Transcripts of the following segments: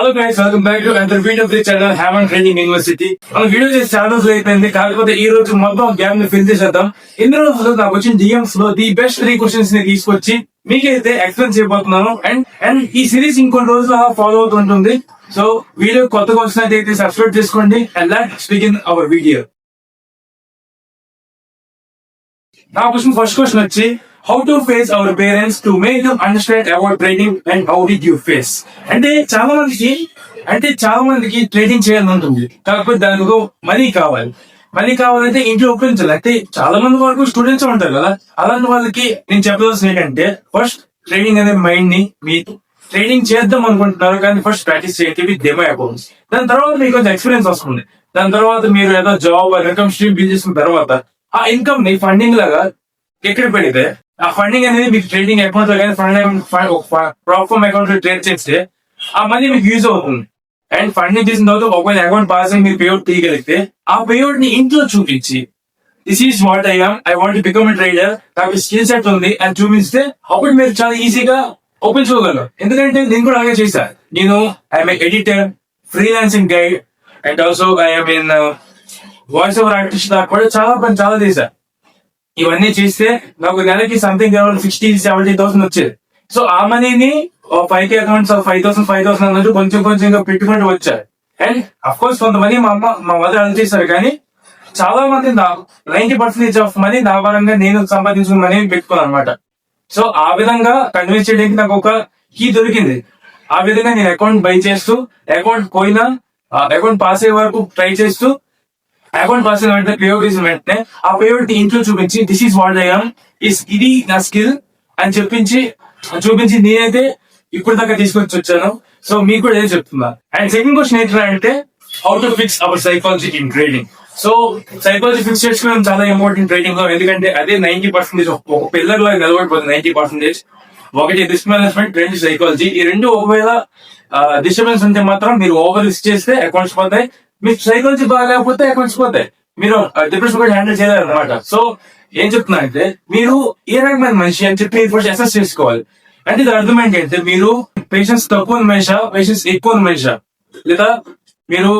Hello guys, welcome back to another video of the channel Haven Training University. మన video చేసి చాలా రోజులు అయిపోయింది, కాకపోతే ఈ రోజు మొత్తం గ్యాప్ ని ఫిల్ చేసేద్దాం. ఇన్ని రోజులు నాకు వచ్చిన డిఎంస్ లో ది బెస్ట్ 3 క్వశ్చన్స్ ని తీసుకొచ్చి మీకైతే ఎక్స్ప్లెయిన్ చేయబోతున్నాను. అండ్ ఈ సిరీస్ ఇంకొన్ని రోజులు ఫాలో అవుతుంటుంది. సో వీడియో కొత్తగా వచ్చినట్లయితే సబ్స్క్రైబ్ చేసుకోండి. And let's begin our video. నా క్వశ్చన్ ఫస్ట్ క్వశ్చన్ వచ్చి, how to face our parents to make them understand about trading and how did you face? అంటే చాలా మందికి ట్రేడింగ్ చేయాలని ఉంటుంది, కాకపోతే దానికి మనీ కావాలి. మనీ కావాలంటే ఇంట్లో ఒప్పించాలి. అంటే చాలా మంది వరకు స్టూడెంట్స్ ఉంటారు కదా, అలాంటి వాళ్ళకి నేను చెప్పాల్సింది ఏంటంటే, ఫస్ట్ ట్రేడింగ్ అనే మైండ్ ని మీరు ట్రేడింగ్ చేద్దాం అనుకుంటున్నారు, కానీ ఫస్ట్ ప్రాక్టీస్ చేయండి విత్ డెమో అకౌంట్స్. దాని తర్వాత మీకు కొంచెం ఎక్స్పీరియన్స్ వస్తుంది. దాని తర్వాత మీరు ఏదో జాబ్ ఇన్కమ్ స్ట్రీమ్ బిల్డ్ చేసిన తర్వాత ఆ ఇన్కమ్ ని ఫండింగ్ లాగా ఎక్కడ పెడితే ఆ ఫండింగ్ అనేది మీకు ట్రేడింగ్ అకౌంట్ లో కానీ ప్రాఫామ్ అకౌంట్ లో ట్రేడ్ చేస్తే ఆ మనీ మీకు యూజ్ అవుతుంది. అండ్ ఫండింగ్ చేసిన తర్వాత ఒకవేళ అకౌంట్ పాస్ అయ్యి మీరు పేఅవుట్ తీయగలిగితే ఆ పేఅవుట్ ని ఇంట్లో చూపించి, this is what I want to become a trader, నాకు స్కిల్ సెట్ ఉంది అని చూపిస్తే అప్పుడు మీరు చాలా ఈజీగా ఓపెన్ చేసుకోగలరు. ఎందుకంటే నేను కూడా అలాగే చేశాను. నేను I'm editor, freelancing guide, and also I'm in voice over artist దాకా కూడా చాలా చేశాను. ఇవన్నీ చేస్తే నాకు నెలకి సంథింగ్ అరౌండ్ 60,000-70,000 వచ్చేది. సో ఆ మనీని 5K అకౌంట్స్ 5,000 అన్నట్టు కొంచెం పెట్టుకుంటూ వచ్చారు. అండ్ అఫ్ కోర్స్ కొంతమంది మా మదర్ అలా చేశారు, కానీ చాలా మంది 90% ఆఫ్ మనీ నా పరంగా నేను సంపాదించుకున్న మనీ పెట్టుకున్నాను అనమాట. సో ఆ విధంగా కన్విన్స్ చేయడానికి నాకు ఒక కీ దొరికింది. ఆ విధంగా నేను అకౌంట్ బై చేస్తూ, అకౌంట్ పాస్ అయ్యే వరకు ట్రై చేస్తూ, అకౌంట్ పాస్ అయిన వెంటనే పేఅవుట్ చేసిన వెంటనే ఆ పేఅవుట్ ఇంట్లో చూపించి, దిస్ ఈస్ వాట్ ఐఎమ్, ఇది నా స్కిల్ అని చూపించి నేనైతే ఇప్పుడు దాకా తీసుకొచ్చి వచ్చాను. సో మీకు కూడా ఏదో చెప్తున్నా. అండ్ సెకండ్ క్వశ్చన్ ఏంటంటే, how to fix hour psychology in trading. So psychology fix చేసుకోవడం చాలా ఇంపార్టెంట్ ట్రేడింగ్ లో. ఎందుకంటే అదే 90% ఒక పిల్లర్ లాగా నిలబడిపోతుంది. 90% ఒకటి రిస్క్ మేనేజ్మెంట్, రెండు సైకాలజీ. ఈ రెండు ఒకవేళ డిస్టర్బెన్స్ ఉంటే మాత్రం మీరు ఓవర్ రిస్క్ చేస్తే అకౌంట్స్ పోతాయి, మీకు సైకాలజీ బాగాలేకపోతే అకౌంట్స్ పోతాయి, మీరు డిప్రెషన్ కూడా హ్యాండిల్ చేయలేరు అనమాట. సో ఏం చెప్తున్నా అంటే, మీరు ఏ రకమైన మనిషి అని చెప్పి మీరు ఫస్ట్ అసెస్ చేసుకోవాలి. అంటే ఇది అర్థం ఏంటంటే, మీరు పేషెన్స్ తక్కువ మనిషా, పేషెన్స్ ఎక్కువ మనిషా, లేదా మీరు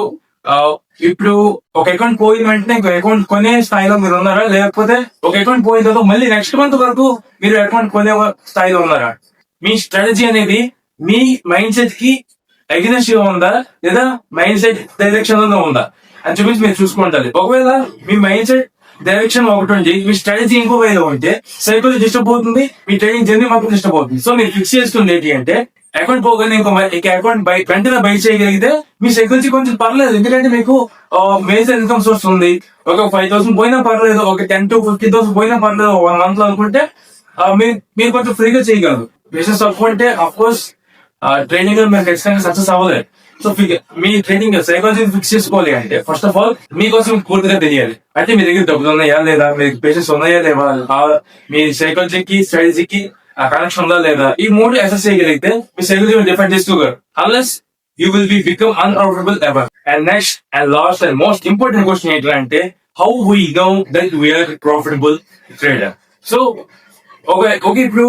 ఇప్పుడు ఒక అకౌంట్ పోయిన వెంటనే ఇంకో అకౌంట్ కొనే స్థాయిలో మీరు ఉన్నారా, లేకపోతే ఒక అకౌంట్ పోయిన తర్వాత మళ్ళీ నెక్స్ట్ మంత్ వరకు మీరు అకౌంట్ కొనే స్థాయిలో ఉన్నారా? మీ స్ట్రాటజీ అనేది మీ మైండ్ సెట్ కి అగెనెస్ట్ గా ఉందా, లేదా మైండ్ సెట్ డైరెక్షన్ లో ఉందా అని చూపించి మీరు చూసుకుంటారు. ఒకవేళ మీ మైండ్ సెట్ డైరెక్షన్ ఒకటి ఉండి మీ స్ట్రాటజీ ఇంకో వేలో ఉంటే సైకాలజీ డిస్టర్బ్ అవుతుంది, మీ ట్రేడింగ్ జర్నీ మాత్రం డిస్టర్బ్ అవుతుంది. సో మీరు ఫిక్స్ చేసుకుంది ఏంటి అంటే, అకౌంట్ పోగానే ఇంకో అకౌంట్ వెంటనే బై చేయగలిగితే మీ సైకాలజీ కొంచెం పర్లేదు. ఎందుకంటే మీకు మేజర్ ఇన్కమ్ సోర్స్ ఉంది. ఒక 5,000 పోయినా పర్లేదు, ఒక 10,000 to 50,000 పోయినా పర్లేదు 1 month లో అనుకుంటే మీరు కొంచెం ఫ్రీగా చేయగలరు. బిజినెస్ తక్కువ అంటే అఫ్ కోర్స్ ట్రైనింగ్ లో మీరు ఖచ్చితంగా సక్సెస్ అవ్వలేదు. సో మీ ట్రైనింగ్ సైకాలజీ ఫిక్స్ చేసుకోవాలి అంటే, ఫస్ట్ ఆఫ్ ఆల్ మీకోసం పూర్తిగా తెలియాలి. అంటే మీ దగ్గర డబ్బులు ఉన్నాయా లేదా, మీకు పేషెన్స్ ఉన్నాయా లేదా, మీ సైకాలజీకి స్ట్రాటజీకి కనెక్షన్ ఉందా లేదా, ఈ 3 అసెస్ చేయగలిగితే మీ సైకాలజీ డిఫెండ్ చేసుకోగలరు. Unless you will be become unprofitable ever. And next and last and most important question ఏంటంటే, how we know that we are profitable trader. So ఇప్పుడు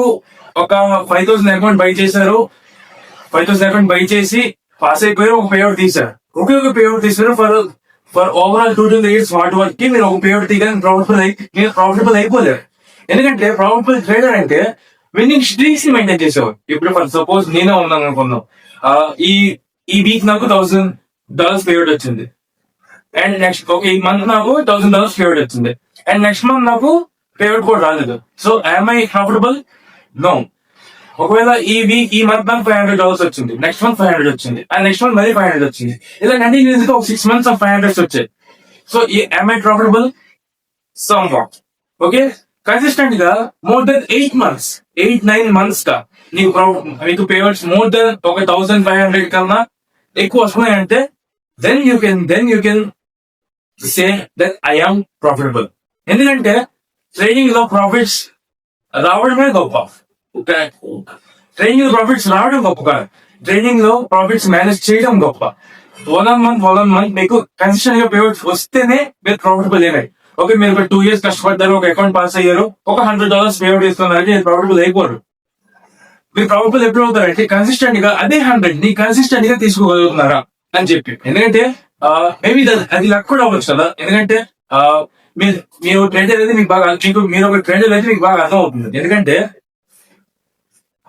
ఒక 5,000 అకౌంట్ బై చేశారు, 5,000 అకౌంట్ బై చేసి పాస్ అయిపోయారు, ఒక పేఅవుట్ తీశారు. ఒక పేఅవుట్ తీశారు for overall 2 to 3 years hard work కి మీరు ఒక పేఅవుట్ తీయగానే ప్రాఫిటబుల్ అయిపోలేరు. ఎందుకంటే ప్రాఫిటబుల్ ట్రేడర్ అంటే విన్నింగ్ స్ట్రీక్స్ ని మెయింటైన్ చేసేవారు. ఇప్పుడు ఫర్ సపోజ్ నేనే ఉన్నాను అనుకుందాం, ఈ వీక్ నాకు $1,000 పేఅవుట్ వచ్చింది, అండ్ నెక్స్ట్ ఈ మంత్ నాకు $1,000 పేఅవుట్ వచ్చింది, అండ్ నెక్స్ట్ మంత్ నాకు పేఅవుట్ కూడా రాలేదు. So I'm I profitable? No. ఒకవేళ ఈ మంత్ నాకు $500 వచ్చింది, నెక్స్ట్ మంత్ 500 వచ్చింది, అండ్ నెక్స్ట్ మంత్ మళ్ళీ 500 వచ్చింది, ఇలా కంటిన్యూస్ గా ఒక 6 months 500 వచ్చాయి. So am I profitable? Somewhat. Okay, consistent గా మోర్ దెన్ 8-9 months గా మీకు పేమెంట్స్ మోర్ దెన్ ఒక 1,500 కన్నా ఎక్కువ వస్తున్నాయంటే then you can say that I am profitable. ఎందుకంటే ట్రేడింగ్ లో ప్రాఫిట్స్ రావడమే గొప్ప. ట్రేడింగ్ లో ప్రాఫిట్స్ రావడం గొప్ప కాదు, ట్రేడింగ్ లో ప్రాఫిట్స్ మేనేజ్ చేయడం గొప్ప. 1 month మీకు కన్సిస్టెంట్ గా పేమెంట్స్ వస్తేనే మీరు ప్రాఫిటబుల్ అయినాయి. ఓకే, మీరు ఒక 2 years కష్టపడ్డారు, ఒక అకౌంట్ పాస్ అయ్యారు, ఒక $100 పేఅవుట్ ఇస్తున్నారు, ప్రాఫిటబుల్ అయిపోరు. మీరు ప్రాబబుల్ ఎప్పుడు అవుతారంటే కన్సిస్టెంట్ గా అదే 100 ని కన్సిస్టెంట్ గా తీసుకోగలుగుతున్నారా అని చెప్పి. ఎందుకంటే మేబీ అది లక్ కూడా అవ్వచ్చు కదా. ఎందుకంటే మీరు ట్రేడర్ అయితే మీకు బాగా మీరు ఒక ట్రేడర్ అయితే మీకు బాగా అర్థం అవుతుంది. ఎందుకంటే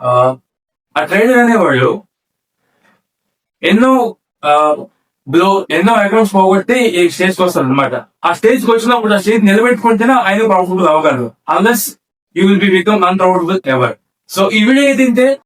ఆ ట్రేడర్ అనేవాళ్ళు ఎన్నో ఎన్నో అకౌంట్స్ పోగొట్టి ఈ స్టేజ్ కి వస్తారు అనమాట. ఆ స్టేజ్ కి వచ్చినప్పుడు ఆ స్టేజ్ నిలబెట్టుకుంటేనే ఆయన ప్రాఫిటబుల్ అవ్వగలరు. Unless you will be become unprofitable ever. So ఈ వీడియో అయితే